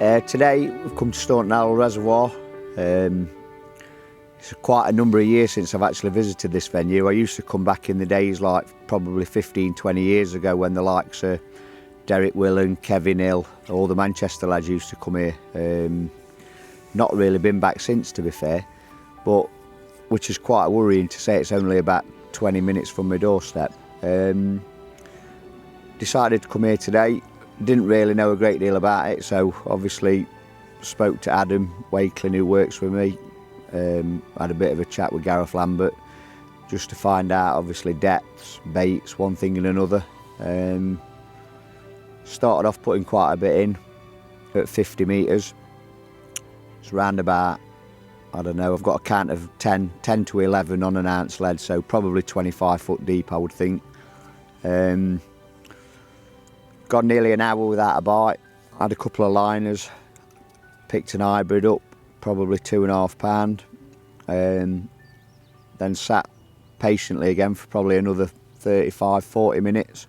Today we've come to Staunton Harold Reservoir. It's quite a number of years since I've actually visited this venue. I used to come back in the days like probably 15-20 years ago when the likes of Derek Willan, Kevin Hill, all the Manchester lads used to come here. Not really been back since, to be fair, but which is quite worrying to say it's only about 20 minutes from my doorstep. Decided to come here today. Didn't really know a great deal about it, so obviously spoke to Adam Wakelin, who works with me. Had a bit of a chat with Gareth Lambert just to find out obviously depths, baits, one thing and another. Started off putting quite a bit in at 50 metres. It's round about, I don't know, I've got a count of 10 to 11 on an ounce lead, so probably 25 foot deep I would think. Got nearly an hour without a bite. Had a couple of liners, picked an hybrid up, probably 2.5 pound, then sat patiently again for probably another 35-40 minutes,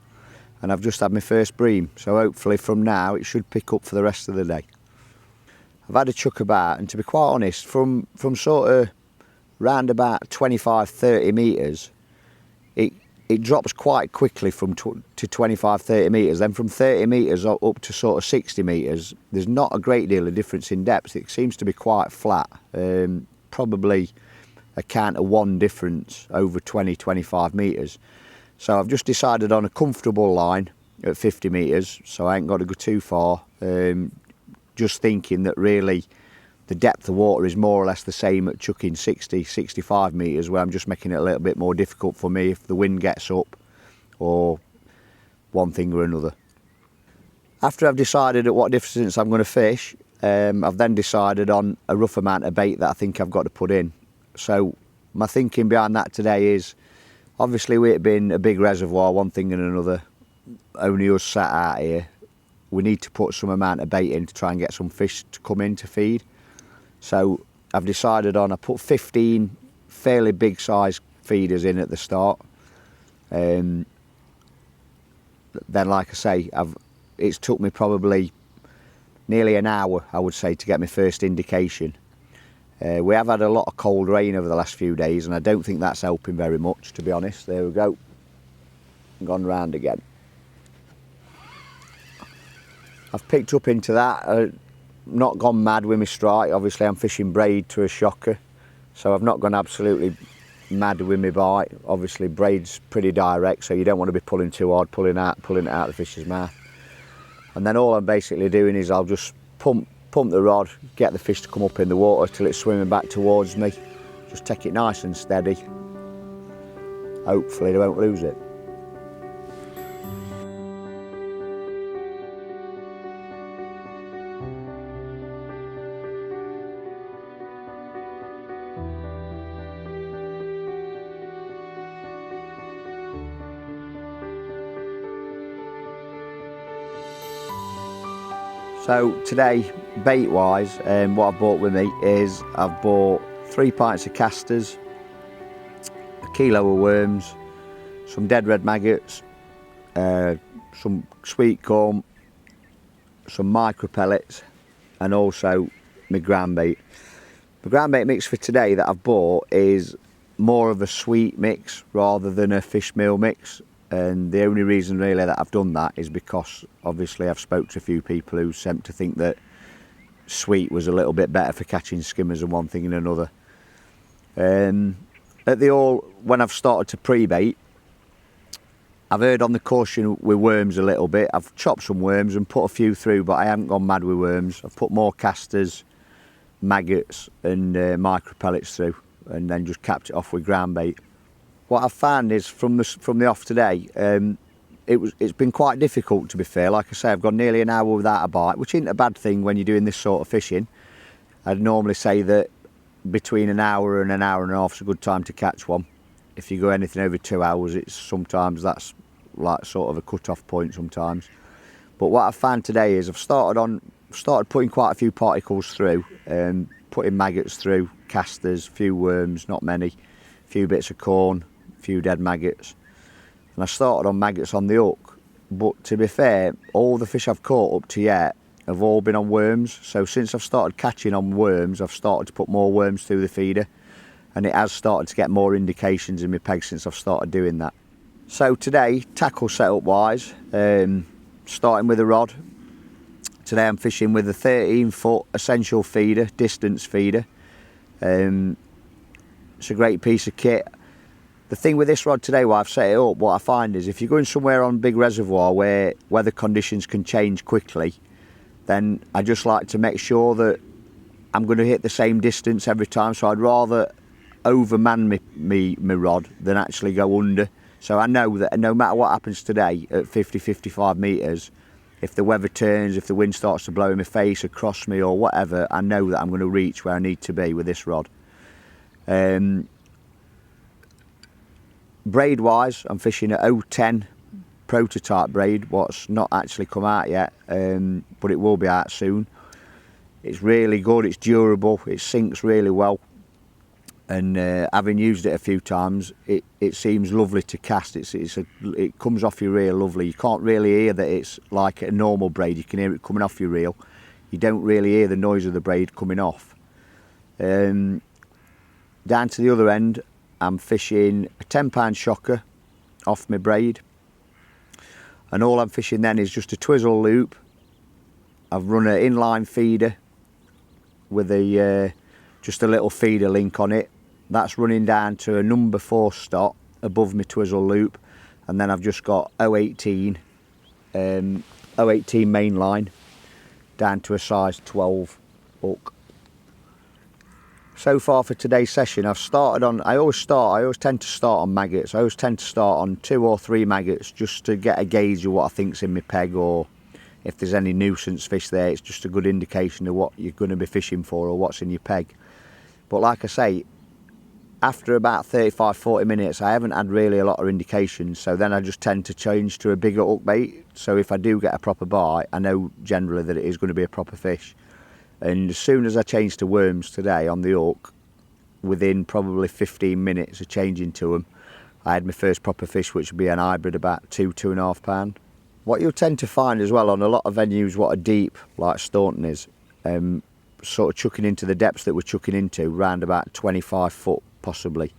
and I've just had my first bream, so hopefully from now it should pick up for the rest of the day. I've had a chuck about, and to be quite honest, from sort of round about 25-30 metres, it drops quite quickly from to 25-30 metres. Then from 30 metres up to sort of 60 metres, there's not a great deal of difference in depth. It seems to be quite flat, probably a count of one difference over 20-25 metres. So I've just decided on a comfortable line at 50 metres, so I ain't got to go too far. Just thinking that really the depth of water is more or less the same at chucking 60-65 metres, where I'm just making it a little bit more difficult for me if the wind gets up or one thing or another. After I've decided at what distance I'm going to fish, I've then decided on a rough amount of bait that I think I've got to put in. So my thinking behind that today is, obviously with it being a big reservoir, one thing and another, only us sat out here, we need to put some amount of bait in to try and get some fish to come in to feed. So I've decided on, I put 15 fairly big size feeders in at the start. Then like I say, it's took me probably nearly an hour, I would say, to get my first indication. We have had a lot of cold rain over the last few days, and I don't think that's helping very much, to be honest. There we go, gone round again. I've picked up into that. Not gone mad with my strike. Obviously I'm fishing braid to a shocker, so I've not gone absolutely mad with my bite. Obviously braid's pretty direct, so you don't want to be pulling too hard, pulling it out of the fish's mouth. And then all I'm basically doing is I'll just pump the rod, get the fish to come up in the water till it's swimming back towards me. Just take it nice and steady. Hopefully I won't lose it. So today, bait wise, what I've bought with me is I've bought 3 pints of casters, a kilo of worms, some dead red maggots, some sweet corn, some micro pellets, and also my ground bait. The ground bait mix for today that I've bought is more of a sweet mix rather than a fish meal mix. And the only reason really that I've done that is because obviously I've spoke to a few people who seem to think that sweet was a little bit better for catching skimmers and one thing and another. When I've started to pre-bait, I've heard on the caution with worms a little bit. I've chopped some worms and put a few through, but I haven't gone mad with worms. I've put more casters, maggots and micro pellets through, and then just capped it off with ground bait. What I've found is from the off today, it's been quite difficult, to be fair. Like I say, I've gone nearly an hour without a bite, which isn't a bad thing when you're doing this sort of fishing. I'd normally say that between an hour and a half is a good time to catch one. If you go anything over 2 hours, that's like sort of a cut-off point sometimes. But what I've found today is I've started putting quite a few particles through, putting maggots through, casters, few worms, not many, a few bits of corn, few dead maggots, and I started on maggots on the hook. But to be fair, all the fish I've caught up to yet have all been on worms. So since I've started catching on worms, I've started to put more worms through the feeder, and it has started to get more indications in my peg since I've started doing that. So today, tackle setup wise, starting with a rod. Today I'm fishing with a 13-foot essential feeder, distance feeder. It's a great piece of kit. The thing with this rod today, while I've set it up, what I find is if you're going somewhere on a big reservoir where weather conditions can change quickly, then I just like to make sure that I'm going to hit the same distance every time. So I'd rather overman my rod than actually go under. So I know that no matter what happens today at 50-55 metres, if the weather turns, if the wind starts to blow in my face, across me or whatever, I know that I'm going to reach where I need to be with this rod. Braid wise, I'm fishing at 010 prototype braid, what's not actually come out yet, but it will be out soon. It's really good, it's durable, it sinks really well, and having used it a few times, it seems lovely to cast. It comes off your reel lovely. You can't really hear that it's like a normal braid. You can hear it coming off your reel. You don't really hear the noise of the braid coming off. Down to the other end, I'm fishing a 10-pound shocker off my braid, and all I'm fishing then is just a twizzle loop. I've run an inline feeder with just a little feeder link on it. That's running down to a number 4 stop above my twizzle loop, and then I've just got 018 main line down to a size 12 hook. So far for today's session, I've started on, I always tend to start on maggots. I always tend to start on 2 or 3 maggots just to get a gauge of what I think's in my peg, or if there's any nuisance fish there, it's just a good indication of what you're going to be fishing for or what's in your peg. But like I say, after about 35-40 minutes, I haven't had really a lot of indications, so then I just tend to change to a bigger hook bait. So if I do get a proper bite, I know generally that it is going to be a proper fish. And as soon as I changed to worms today on the hook, within probably 15 minutes of changing to them, I had my first proper fish, which would be an hybrid about 2-2.5 pound. What you'll tend to find as well on a lot of venues what are deep, like Staunton is, sort of chucking into the depths that we're chucking into, round about 25 foot possibly.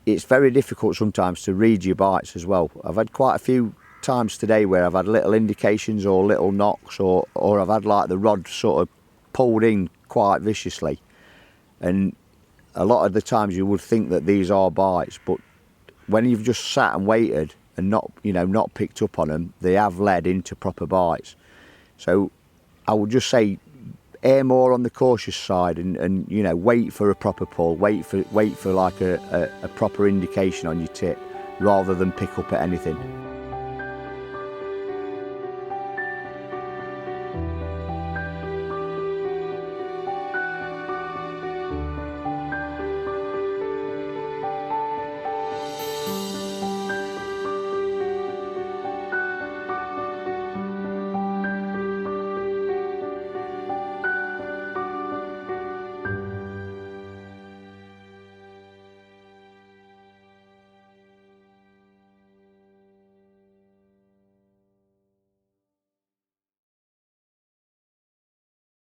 It's very difficult sometimes to read your bites as well. I've had quite a few times today where I've had little indications or little knocks, or I've had like the rod sort of pulled in quite viciously, and a lot of the times you would think that these are bites, but when you've just sat and waited and not picked up on them, they have led into proper bites. So I would just say err more on the cautious side, and wait for a proper pull, wait for like a proper indication on your tip, rather than pick up at anything.